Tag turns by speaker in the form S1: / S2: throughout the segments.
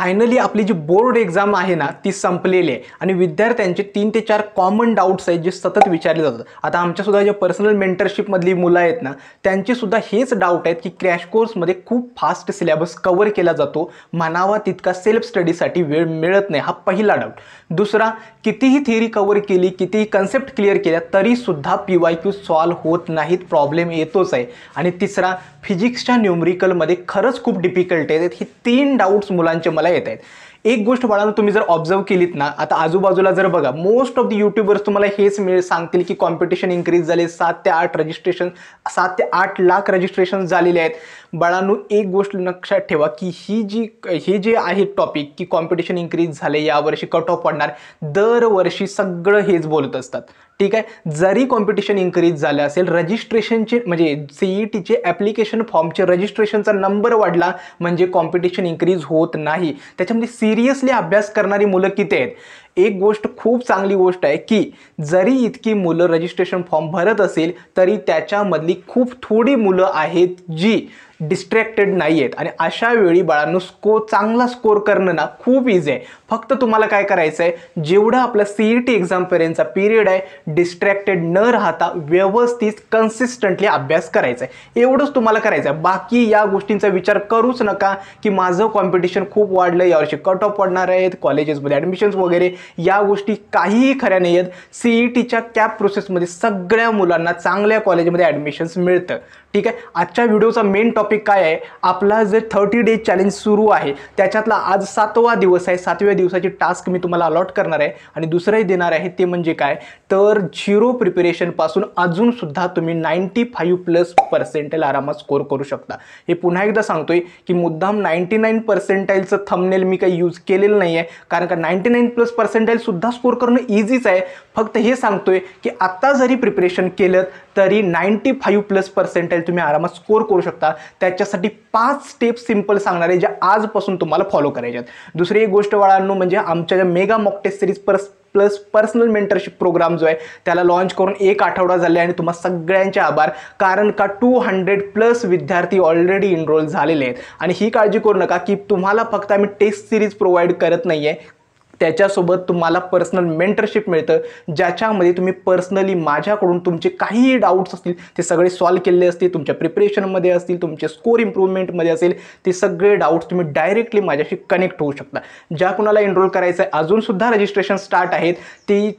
S1: Finally आपली जी board exam आहे ना ती संपलेली आहे आणि विद्यार्थ्यांचे 3 ते 4 कॉमन डाऊट्स आहेत जे सतत विचारले जातात। आता आमच्यासुद्धा जे पर्सनल मेंटरशिपमधली मुलं आहेत ना त्यांचेसुद्धा हेच डाऊट आहेत की क्रॅश कोर्समध्ये खूप फास्ट सिलेबस कव्हर केला जातो, म्हणावा तितका सेल्फ स्टडीसाठी वेळ मिळत नाही, हा पहिला डाऊट। दुसरा, कितीही थिअरी कव्हर केली, कितीही कन्सेप्ट क्लिअर केल्या तरीसुद्धा PYQ सॉल्व होत नाहीत, प्रॉब्लेम येतोच आहे। आणि तिसरा, फिजिक्सच्या न्यूमरिकलमध्ये खरंच खूप डिफिकल्ट आहेत। ही 3 डाऊट्स मुलांचे मला येत आहेत। एक गोष्ट बाळांनो तुम्ही जर ऑब्झर्व केलीत ना, आता आजूबाजूला जर बघा, मोस्ट ऑफ द यूट्यूबर्स तुम्हाला हेच सांगतील की कॉम्पिटिशन इन्क्रीज झाले, 7 ते 8 रजिस्ट्रेशन, 7 ते 8 लाख रजिस्ट्रेशन झालेले आहेत। बाळांनो एक गोष्ट लक्षात ठेवा की हे जे आहे टॉपिक की कॉम्पिटिशन इन्क्रीज झाले, यावर्षी कट ऑफ पडणार, दरवर्षी सगळं हेच बोलत असतात, ठीक आहे। जरी कॉम्पिटिशन इन्क्रीज झालं असेल, रजिस्ट्रेशनचे म्हणजे CETचे ॲप्लिकेशन फॉर्मचे रजिस्ट्रेशनचा नंबर वाढला म्हणजे कॉम्पिटिशन इन्क्रीज होत नाही। त्याच्यामध्ये सिरियसली अभ्यास करणारी मुलं किती आहेत? एक गोष्ट खूप चांगली गोष्ट आहे की जरी इतकी मुलं रजिस्ट्रेशन फॉर्म भरत असेल तरी त्याच्यामधली खूप थोडी मुलं आहेत जी डिस्ट्रॅक्टेड नाही आहेत। आणि अशा वेळी बाळांनो चांगला स्कोर करणं ना खूप इझी आहे। फक्त तुम्हाला काय करायचं आहे, जेवढा आपला CET एक्झामपर्यंतचा पिरियड आहे, डिस्ट्रॅक्टेड न राहता व्यवस्थित कन्सिस्टंटली अभ्यास करायचा आहे, एवढंच तुम्हाला करायचं आहे। बाकी या गोष्टींचा विचार करूच नका की माझं कॉम्पिटिशन खूप वाढलं, यावर्षी कट ऑफ पडणार आहेत, कॉलेजेसमध्ये ॲडमिशन्स वगैरे, या गोष्टी काहीही खऱ्या नाही आहेत। CETच्या कॅप प्रोसेसमध्ये सगळ्या मुलांना चांगल्या कॉलेजमध्ये ॲडमिशन्स मिळतं, ठीक आहे। आजच्या व्हिडिओचा मेन टॉपिक काय आहे, आपला जे 30 डेज चॅलेंज सुरू आहे त्याच्यातला आज 7वा दिवस आहे। 7व्या दिवसाची टास्क मी तुम्हाला अलॉट करणार आहे आणि दुसरंही देणार आहे, ते म्हणजे काय तर 0 प्रिपरेशनपासून अजून सुद्धा तुम्ही 95+ आरामात स्कोर करू शकता। हे पुन्हा एकदा सांगतोय की मुद्दाम 99% थंबनेल मी काही यूज केलेलं नाही आहे, कारण का 99+ सुद्धा स्कोर करणं इझीच आहे। फक्त हे सांगतोय की आता जरी प्रिपरेशन केलं तरी 95+ तुम्ही आरामात स्कोर करू शकता। त्याच्यासाठी 5 स्टेप्स सिंपल सांगणार आहे ज्या आजपासून तुम्हाला फॉलो करायच्या आहेत। दुसरी एक गोष्ट बाळांनो म्हणजे आमच्या ज्या mega mock test series plus personal mentorship program जो आहे त्याला लॉन्च करून 1 आठवडा झाले आणि तुम्हा सगळ्यांचे आभार, कारण का 200+ विद्यार्थी ऑलरेडी एनरोल झालेले आहेत। आणि ही काळजी करू नका की तुम्हाला फक्त आम्ही टेस्ट सिरीज प्रोव्हाइड करत नाही आहे, त्याच्यासोबत तुम्हाला पर्सनल मेंटरशिप मिळतं ज्याच्यामध्ये तुम्ही पर्सनली माझ्याकडून तुमचे काहीही डाऊट्स असतील ते सगळे सॉल्व केलेले असतील, तुमच्या प्रिपरेशनमध्ये असतील, तुमचे स्कोर इम्प्रूव्हमेंटमध्ये असेल, ते सगळे डाऊट्स तुम्ही डायरेक्टली माझ्याशी कनेक्ट होऊ शकता। ज्या कुणाला एनरोल करायचं आहे अजूनसुद्धा रजिस्ट्रेशन स्टार्ट आहेत,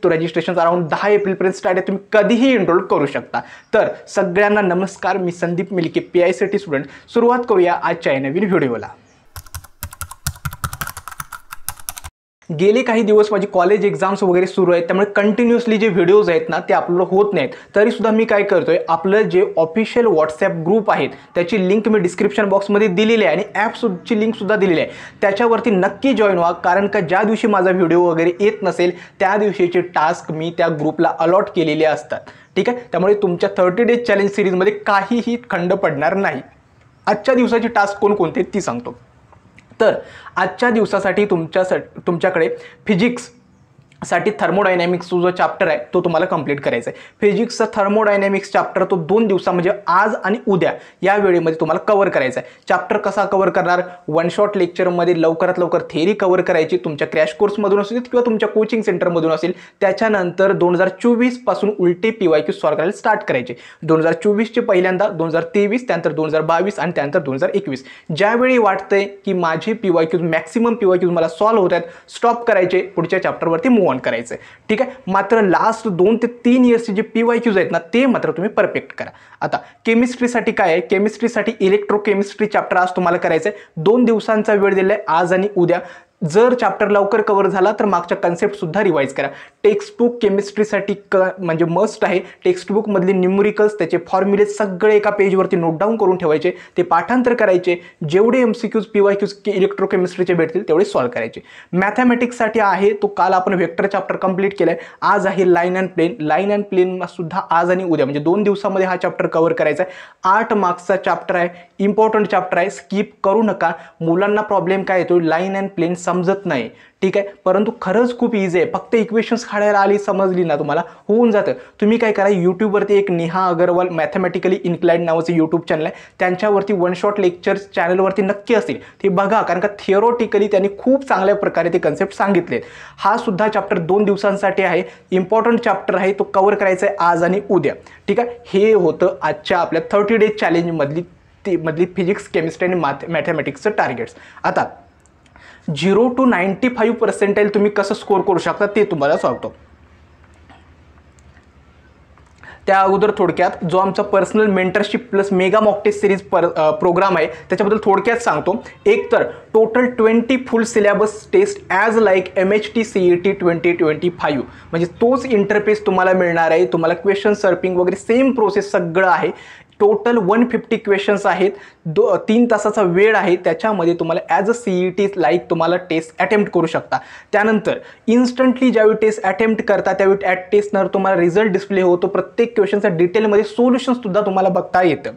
S1: तो रजिस्ट्रेशन अराउंड 10 एप्रिलपर्यंत स्टार्ट आहे, तुम्ही कधीही एनरोल करू शकता। तर सगळ्यांना नमस्कार, मी संदीप मिलके, PICT स्टुडंट। सुरुवात करूया आजच्या नवीन व्हिडिओला। गेले काही दिवस माझी कॉलेज एक्झाम्स वगैरे सुरू आहेत, त्यामुळे कंटिन्युअसली जे व्हिडिओज आहेत ना ते अपलोड होत नाहीत। तरीसुद्धा मी काय करतोय, आपलं जे ऑफिशियल व्हॉट्सॲप ग्रुप आहेत त्याची लिंक मी डिस्क्रिप्शन बॉक्समध्ये दिलेली आहे आणि ॲपची लिंकसुद्धा दिलेली आहे, त्याच्यावरती नक्की जॉईन व्हा। कारण का ज्या दिवशी माझा व्हिडिओ वगैरे येत नसेल त्या दिवशीचे टास्क मी त्या ग्रुपला अलॉट केलेले असतात, ठीक आहे। त्यामुळे तुमच्या 30 डेज चॅलेंज सिरीजमध्ये काहीही खंड पडणार नाही। आजच्या दिवसाची टास्क कोणकोणते ती सांगतो। तर आजच्या दिवसासाठी तुमच्याकडे फिजिक्ससाठी थर्मोडायनॅमिक्सचा जो चॅप्टर आहे तो तुम्हाला कंप्लीट करायचा आहे। फिजिक्सचा थर्मोडायनॅमिक्स चॅप्टर तो 2 दिवसा म्हणजे आज आणि उद्या या वेळेमध्ये तुम्हाला कव्हर करायचा आहे। चॅप्टर कसा कव्हर करणार, 1 शॉट लेक्चरमध्ये लवकरात लवकर थिअरी कव्हर करायची, तुमच्या क्रॅश कोर्समधून असेल किंवा तुमच्या कोचिंग सेंटरमधून असेल। त्याच्यानंतर 2024 पासून उलटे PYQ सॉल्व करायला स्टार्ट करायचे। 2024चे पहिल्यांदा, 2023, त्यानंतर 2022 आणि त्यानंतर 2021। ज्यावेळी वाटतंय की माझे मॅक्सिमम PYQ मला सॉल्व होत आहेत, स्टॉप करायचे, पुढच्या चॅप्टरवरती मूव्ह ऑन करायचं, ठीक आहे। मात्र लास्ट 2 ते 3 इयर्सचे जे PYQs आहेत ना ते मात्र तुम्ही परफेक्ट करा। आता केमिस्ट्रीसाठी काय आहे, केमिस्ट्रीसाठी इलेक्ट्रोकेमिस्ट्री चॅप्टर आज तुम्हाला करायचं आहे। 2 दिवसांचा वेळ दिला आहे, आज आणि उद्या। जर चॅप्टर लवकर कव्हर झाला तर मागच्या कन्सेप्ट सुद्धा रिवाइज करा। टेक्स्टबुक केमिस्ट्रीसाठी म्हणजे मस्ट आहे। टेक्स्टबुकमधले न्यूमरिकल्स, त्याचे फॉर्म्युले सगळे एका पेजवरती नोट डाऊन करून ठेवायचे, ते पाठांतर करायचे। जेवढे MCQs PYQs इलेक्ट्रोकेमिस्ट्रीचे भेटतील तेवढे सॉल्व करायचे। मॅथमॅटिक्ससाठी आहे तो काल आपण वेक्टर चॅप्टर कंप्लीट केलाय, आज आहे line and plane. Line and plane सुद्धा आज आणि उद्या म्हणजे 2 दिवसामध्ये हा चॅप्टर कव्हर करायचा आहे। 8 मार्क्सचा चॅप्टर आहे, इम्पॉर्टंट चॅप्टर आहे, स्किप करू नका। मुलांना प्रॉब्लेम काय येतो, लाईन अँड प्लेन समजत नाही, ठीक आहे, परंतु खरंच खूप इझी आहे. फक्त इक्वेशन्स काढायला आली, समजली ना तुम्हाला, होऊन जातं. तुम्ही काय करा, यूट्यूबवरती एक नेहा अगरवाल मॅथमॅटिकली इन्क्लाइंड नावाचं यूट्यूब चॅनल आहे, त्यांच्यावरती वन शॉट लेक्चर्स चॅनलवरती नक्की असतील, ते बघा. कारण का थिअरॉटिकली त्यांनी खूप चांगल्या प्रकारे ते कन्सेप्ट सांगितले. हा सुद्धा चॅप्टर 2 दिवसांसाठी आहे, इम्पॉर्टंट चॅप्टर आहे, तो कव्हर करायचा आहे आज आणि उद्या, ठीक आहे. हे होतं आजच्या आपल्या 30 डेज चॅलेंजमधली फिजिक्स, केमिस्ट्री आणि मॅथमॅटिक्सचं टार्गेट्स. आता 0 to 95% तुम्ही कसं स्कोर करू शकता ते तुम्हाला सांगतो. त्या अगोदर थोडक्यात जो आमचा personal mentorship plus mega mock test series program आहे त्याच्याबद्दल थोडक्यात सांगतो. एक तर total 20 full syllabus test as like MHT CET 2025, म्हणजे तोच इंटरफेस तुम्हाला मिळणार आहे. तुम्हाला क्वेश्चन सर्पिंग वगैरे सेम प्रोसेस सगळं आहे. टोटल 150 क्वेश्चन्स आहेत, 3 तासाचा वेळ आहे. त्याच्यामध्ये तुम्हाला ॲज अ CET लाईक तुम्हाला टेस्ट अटेम्प्ट करू शकता. त्यानंतर इन्स्टंटली ज्यावेळी टेस्ट अटेम्प्ट करता त्यावेळी ॲट टेस्टनंतर तुम्हाला रिझल्ट डिस्प्ले होतो. प्रत्येक क्वेश्चनचा डिटेलमध्ये सोल्युशनसुद्धा तुम्हाला बघता येतं,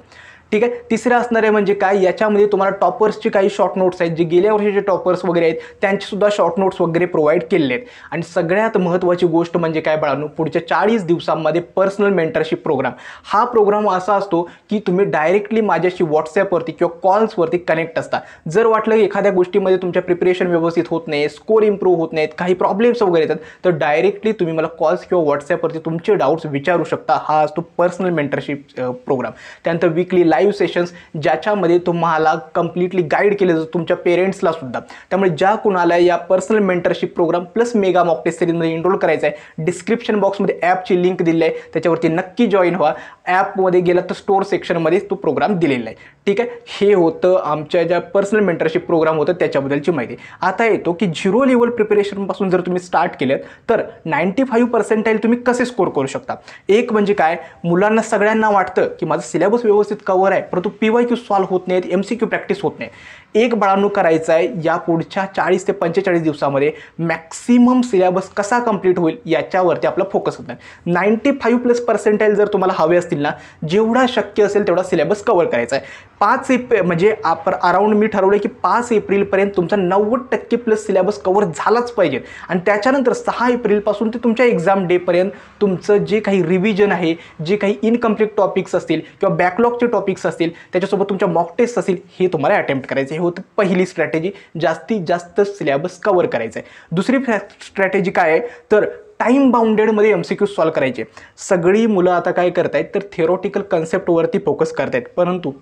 S1: ठीक आहे. तिसरं असणार आहे म्हणजे काय, याच्यामध्ये तुम्हाला टॉपर्सची काही शॉर्ट नोट्स आहेत, जे गेल्या वर्षीचे टॉपर्स वगैरे आहेत त्यांची सुद्धा शॉर्ट नोट्स वगैरे प्रोव्हाइड केलेले आहेत. आणि सगळ्यात महत्त्वाची गोष्ट म्हणजे काय बाळांनो, पुढच्या 40 दिवसांमध्ये पर्सनल मेंटरशिप प्रोग्राम. हा प्रोग्राम असा असतो की तुम्ही डायरेक्टली माझ्याशी व्हॉट्सॲपवरती किंवा कॉल्सवरती कनेक्ट असता. जर वाटलं एखाद्या गोष्टीमध्ये तुमच्या प्रिपरेशन व्यवस्थित होत नाही, स्कोर इम्प्रूव्ह होत नाहीत, काही प्रॉब्लेम्स वगैरे येतात, तर डायरेक्टली तुम्ही मला कॉल्स किंवा व्हॉट्सॲपवरती तुमचे डाऊट्स विचारू शकता. हा असतो पर्सनल मेंटरशिप प्रोग्राम. त्यानंतर वीकली लाईव्ह सेशन्स, ज्याच्यामध्ये तुम्हाला कम्प्लिटली गाईड केलं जातं, तुमच्या पेरेंट्सला सुद्धा. त्यामुळे ज्या कुणाला या personal mentorship program plus mega mock test सिरीजमध्ये एनरोल करायचं आहे, डिस्क्रिप्शन बॉक्समध्ये ॲपची लिंक दिली आहे, त्याच्यावरती नक्की जॉईन व्हा. ॲपमध्ये गेला तर स्टोअर सेक्शनमध्ये तो प्रोग्राम दिलेला आहे, ठीक आहे. हे होतं आमच्या ज्या पर्सनल मेंटरशिप प्रोग्राम होतं त्याच्याबद्दलची माहिती. आता येतो की 0 लेवल प्रिपरेशनपासून जर तुम्ही स्टार्ट केलं तर 95% तुम्ही कसे स्कोर करू शकता. एक म्हणजे काय, मुलांना सगळ्यांना वाटतं की माझं सिलेबस व्यवस्थित कव्हर आहे, परंतु PYQ सॉल्व्ह होत नाहीत, MCQ प्रॅक्टिस होत नाही. एक बाळांनो करायचं आहे, या पुढच्या 40 ते 45 दिवसामध्ये मॅक्सिमम सिलेबस कसा कंप्लीट होईल याच्यावरती आपला फोकस होत आहे. 95+% जर तुम्हाला हवे असतील ना, जेवढा शक्य असेल तेवढा सिलेबस कव्हर करायचा आहे. 5 एप्रिल म्हणजे अराउंड मी ठरवलं की 5 एप्रिलपर्यंत तुमचा 90% प्लस सिलेबस कव्हर झालाच पाहिजे. आणि त्याच्यानंतर 6 एप्रिलपासून ते तुमच्या एक्झाम डेपर्यंत तुमचं जे काही रिव्हिजन आहे, जे काही इनकम्प्लीट टॉपिक्स असतील किंवा बॅकलॉगचे टॉपिक्स असतील, त्याच्यासोबत तुमच्या मॉक टेस्ट असतील, हे तुम्हाला अटेम्प्ट करायचे. हे होतं पहिली स्ट्रॅटेजी, जास्तीत जास्त सिलेबस कव्हर करायचं आहे. दुसरी स्ट्रॅटेजी काय आहे तर टाईम बाउंडेडमध्ये MCQ सॉल्व्ह करायचे. सगळी मुलं आता काय करतायत तर थिअरॉटिकल कन्सेप्टवरती फोकस करतायत, परंतु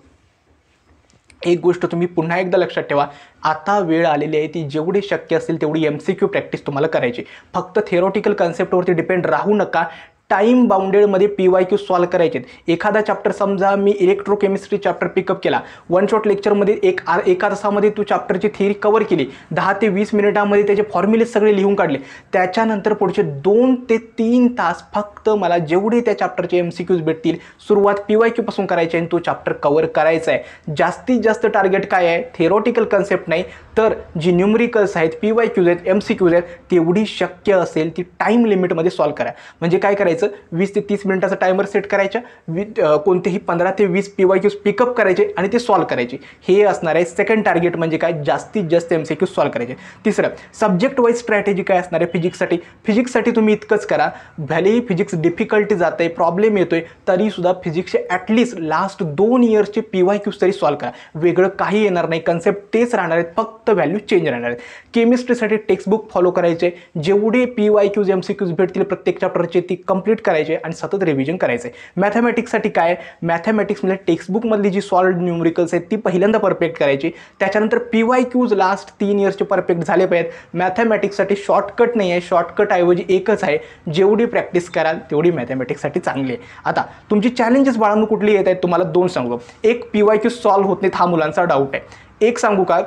S1: एक गोष्ट तुम्ही पुन्हा एकदा लक्षात ठेवा, आता वेळ आलेली आहे ती जेवढी शक्य असेल तेवढी MCQ प्रॅक्टिस तुम्हाला करायची. फक्त थिअरॉटिकल कन्सेप्टवरती डिपेंड राहू नका. टाईम बाउंडेडमध्ये PYQ सॉल्व्ह करायचे. एखादा चॅप्टर समजा मी इलेक्ट्रोकेमिस्ट्री चॅप्टर पिकअप केला, वन शॉट लेक्चरमध्ये एका तासामध्ये तू चॅप्टरची थिअरी कव्हर केली, 10 ते 20 मिनिटांमध्ये त्याचे फॉर्म्युले सगळे लिहून काढले. त्याच्यानंतर पुढचे 2 ते 3 तास फक्त मला जेवढे त्या चॅप्टरचे MCQs भेटतील, सुरुवात PYQ पासून करायची आणि तो चॅप्टर कव्हर करायचा आहे. जास्तीत जास्त टार्गेट काय आहे, थिअरॉटिकल कन्सेप्ट नाही तर जी न्यूमरिकल्स आहेत, PYQs आहेत, MCQs आहेत, तेवढी शक्य असेल ती टाईम लिमिटमध्ये सॉल्व्ह करा. म्हणजे काय करायचं, 20 ते 30 मिनिटाचा टायमर सेट करायचा, कोणतेही 15 ते 20 PYQs पिकअप करायचे आणि ते सॉल्व्ह करायचे. हे असणार आहे सेकंड टार्गेट, म्हणजे काय, जास्तीत जास्त MCQ सॉल्व्ह करायचे. तिसरं सब्जेक्ट वाईज स्ट्रॅटेजी काय असणार आहे फिजिक्ससाठी तुम्ही इतकंच करा. भलेही फिजिक्स डिफिकल्टी जात आहे, प्रॉब्लेम येतोय, तरीसुद्धा फिजिक्सचे ॲटलिस्ट लास्ट 2 इयर्सचे PYQs तरी सॉल्व्ह करा. वेगळं काही येणार नाही, कन्सेप्ट तेच राहणार आहेत, फक्त व्हॅल्यू चेंज राहणार आहेत. केमिस्ट्रीसाठी टेक्स्टबुक फॉलो करायचे, जेवढे PYQs MCQs भेटतील प्रत्येक चॅप्टरचे ती कंप्लीट करायचे आणि सतत रिव्हिजन करायचे. मॅथमॅटिक्ससाठी काय, मॅथमॅटिक्समध्ये टेक्स्टबुकमधली जी सॉल्व्ड न्यूमरिकल्स आहेत ती पहिल्यांदा परफेक्ट करायची, त्याच्यानंतर PYQs लास्ट 3 इयर्सचे परफेक्ट झाले पाहिजेत. मॅथमॅटिक्ससाठी शॉर्टकट नाही आहे, शॉर्टकट ऐवजी एकच आहे, जेवढी प्रॅक्टिस कराल तेवढी मॅथमॅटिक्ससाठी चांगली आहे. आता तुमची चॅलेंजेस बाळांनो कुठली येत आहेत तुम्हाला 2 सांगतो. एक, PYQ सॉल्व्ह होत नाहीत हा मुलांचा डाऊट आहे. एक सांगू का,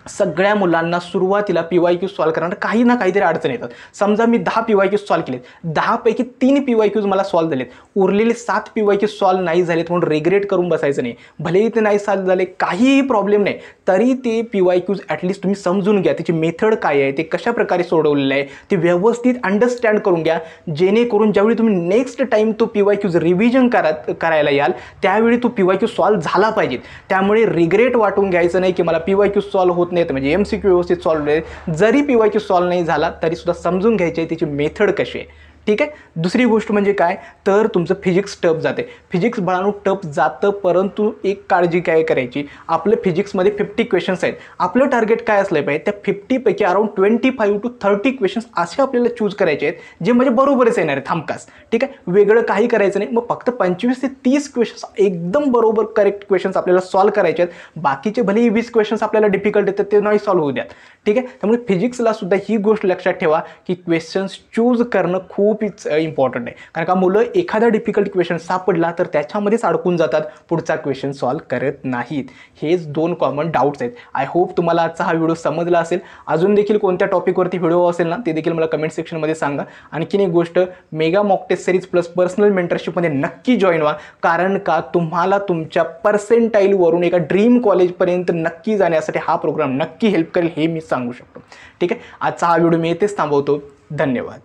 S1: सगळ्या मुलांना सुरुवातीला PYQ सॉल्व्ह करण्यात काही ना काहीतरी अडचण येतात. समजा मी 10 PYQ सॉल्व्ह केलेत, 10 पैकी 3 PYQs मला सॉल्व्ह झालेत, उरलेले 7 PYQ सॉल्व्ह नाही झालेत म्हणून रिग्रेट करून बसायचं नाही. भलेही ते नाही सॉल्व्ह झाले, काहीही प्रॉब्लेम नाही, तरी ते PYQs ॲटलिस्ट तुम्ही समजून घ्या, त्याची मेथड काय आहे, ते कशा प्रकारे सोडवलेलं आहे ते व्यवस्थित अंडरस्टँड करून घ्या, जेणेकरून ज्यावेळी तुम्ही नेक्स्ट टाईम तो PYQs रिव्हिजन करायला याल त्यावेळी तो PYQ सॉल्व्ह झाला पाहिजे. त्यामुळे रिग्रेट वाटून घ्यायचं नाही की मला PYQ सॉल्व्ह होत नाहीत, म्हणजे MCQ व्यवस्थित सॉल्व्ह आहे, जरी PYQ सॉल्व्ह नाही झाला तरी सुद्धा समजून घ्यायची आहे त्याची मेथड कशी आहे. ठीक आहे. दुसरी गोष्ट म्हणजे काय तर तुमचं फिजिक्स टफ जाते. फिजिक्स बाळांनो टफ जातं, परंतु एक काळजी काय करायची, आपलं फिजिक्समध्ये 50 क्वेश्चन्स आहेत. आपलं टार्गेट काय असलं पाहिजे, त्या 50 पैकी अराउंड 25 to 30 क्वेश्चन्स असे आपल्याला चूज करायचे आहेत जे म्हणजे बरोबरच येणार आहेत हमखास. ठीक आहे. वेगळं काही करायचं नाही. मग फक्त 25 ते 30 क्वेश्चन्स एकदम बरोबर करेक्ट क्वेश्चन्स आपल्याला सॉल्व्ह करायचे आहेत. बाकीचे भलेही 20 क्वेश्चन्स आपल्याला डिफिकल्ट येतात ते नाही सॉल्व्ह होऊ द्या. ठीक आहे. त्यामुळे फिजिक्सला सुद्धा ही गोष्ट लक्षात ठेवा की क्वेश्चन्स चूज करणं खूप इम्पॉर्टंट आहे. कारण का मुलं एखादा डिफिकल्ट क्वेश्चन सापडला तर त्याच्यामध्येच अडकून जातात, पुढचा क्वेश्चन सॉल्व्ह करत नाहीत. हेच 2 कॉमन डाऊट्स आहेत. आय होप तुम्हाला आजचा हा व्हिडिओ समजला असेल. अजून देखील कोणत्या टॉपिकवरती व्हिडिओ असेल ना ते देखील मला कमेंट सेक्शनमध्ये सांगा. आणखीन एक गोष्ट, mega mock test series plus personal मेंटरशिपमध्ये नक्की जॉईन व्हा. कारण का तुम्हाला तुमच्या पर्सेंटाईलवरून एका ड्रीम कॉलेजपर्यंत नक्की जाण्यासाठी हा प्रोग्राम नक्की हेल्प करेल हे मी सांगू शकतो. ठीक आहे. आजचा हा व्हिडिओ मी येथेच थांबवतो. धन्यवाद.